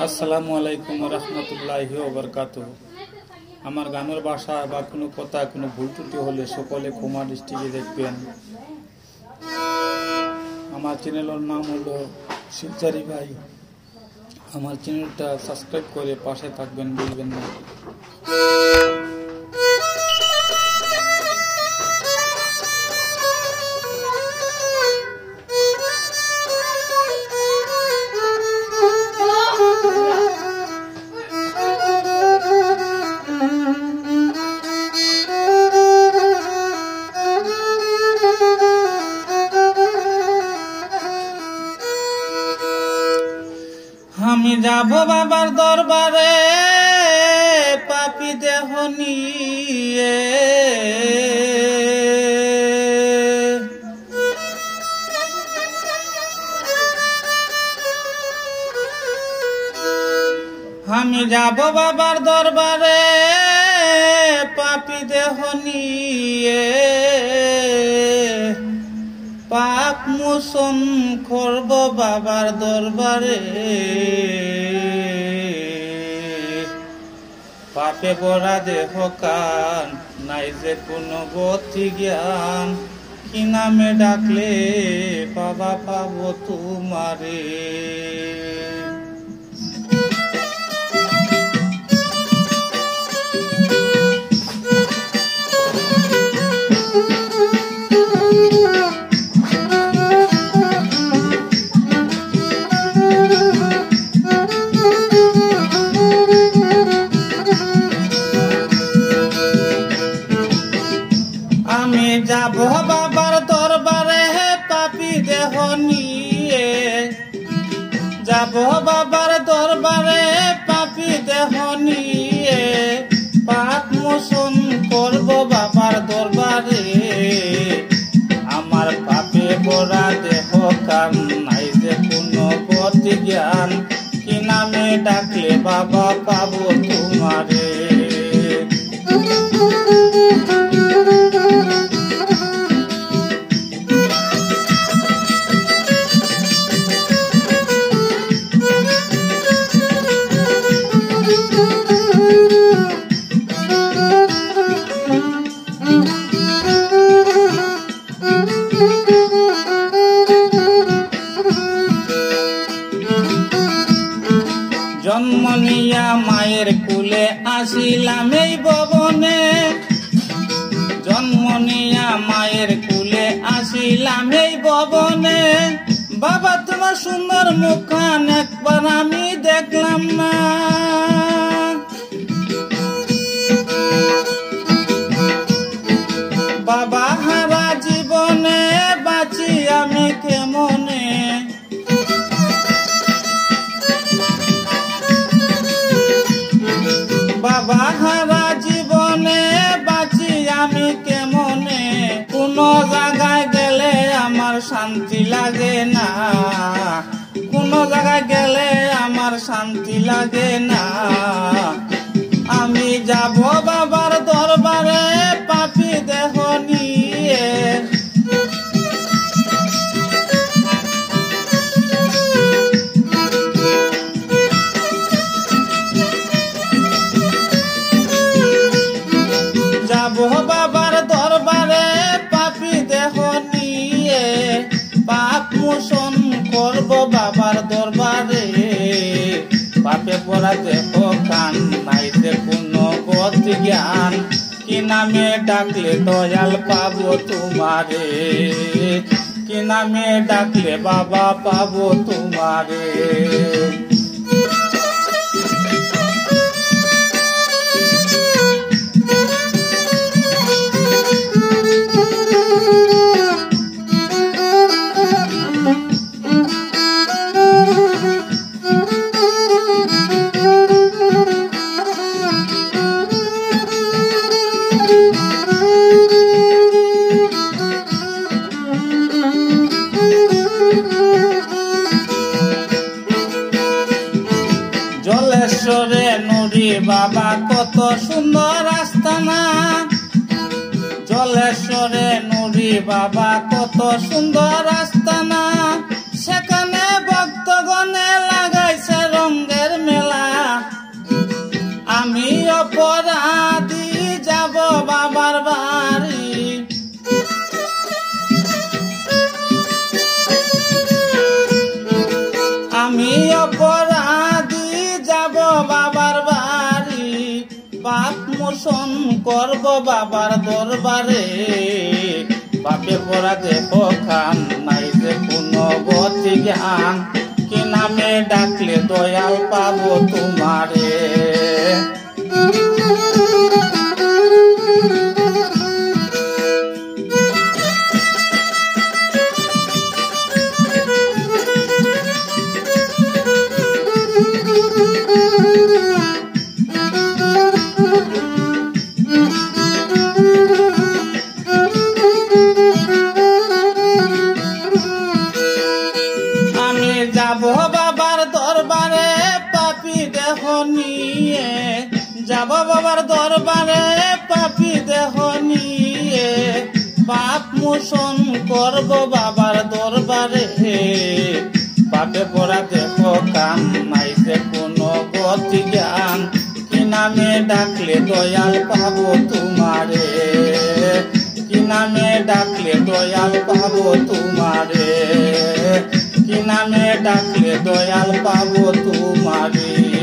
আসসালামু আলাইকুম রহমতুল্লাহি ওয়া বারাকাতুহু। আমার গানের ভাষা বা কোনো কথা কোনো ভুল ত্রুটি হলে সকলে ক্ষমা দৃষ্টিতে দেখবেন। আমার চ্যানেলের নাম হলো শিবচারি ভাই। আমার চ্যানেলটা সাবস্ক্রাইব করে পাশে থাকবেন, ভুলবেন না। আমি যাব বাবার দরবারে পাপী দেহ নিয়ে, আমি যাব বাবার দরবারে পাপী দেহ নিয়ে, পাপ মোচন করব বাবার দরবারে। পাপে ভরা দেহ কান, নাই যে কোনো গতি জ্ঞান, কি নামে ডাকলে বাবা পাবো তোমারে। আমি যাব বাবার দরবারে পাপী দেহ নিয়ে, যাব বাবার দরবারে পাপী দেহ নিয়ে, পাপ মোচন করব বাবার দরবারে। আমার পাপে ভরা দেহ কান, নাই যে কোনো গতি জ্ঞান, কি নামে ডাকলে বাবা পাবো তোমারে। জন্ম নিয়া মায়ের কুলে আসিলাম এই ভবনে, জন্ম নিয়া মায়ের কুলে আসিলাম এই ভবনে। বাবা তোমার সুন্দর মুখখান একবার আমি দেখলাম না, বাবা হারা জীবনে বাঁচি আমি কেমনে। বাবা হারা জীবনে বাঁচি আমি কেমনে, কোন জায়গায় গেলে আমার শান্তি লাগে না, কোন জায়গায় গেলে আমার শান্তি লাগে না। আমি যাব বাবার দরবারে পাপী দেহ নিয়ে, যাব বাবার দরবারে পাপী দেহ নিয়ে, পাপ মোচন করব বাবার দরবারে। পাপে ভরা দেহ কান, নাই যে কোনো গতি জ্ঞান, কি নামে ডাকলে দয়াল পাবো তোমারে, কি নামে ডাকলে বাবা পাবো তোমারে। জলেশ্বরে নুরি বাবা কত সুন্দর আস্তানা, জলেশ্বরে নুরি বাবা কত সুন্দর আস্তানা, সেখানে ভক্তগণে লাগাইছে রঙের মোশন করব বাবার দরবারে পাপে পড়া দেহ খান নাই যে কোনো গতি জ্ঞান কি নামে ডাকলে দয়াল পাবো তোমারে যাব বাবার দরবারে পাপী দেহ নিয়ে যাব বাবার দরবারে পাপী দেহ নিয়ে পাপ মোশন করব বাবার দরবারে পাপে পড়া দেহ কান নাই যে কোনো গতি জ্ঞান কি নামে ডাকলে দয়াল পাবো তোমারে কি নামে ডাকলে দয়াল পাবো তোমারে কি নামে ডাকলে দয়াল পাবো তোমারে।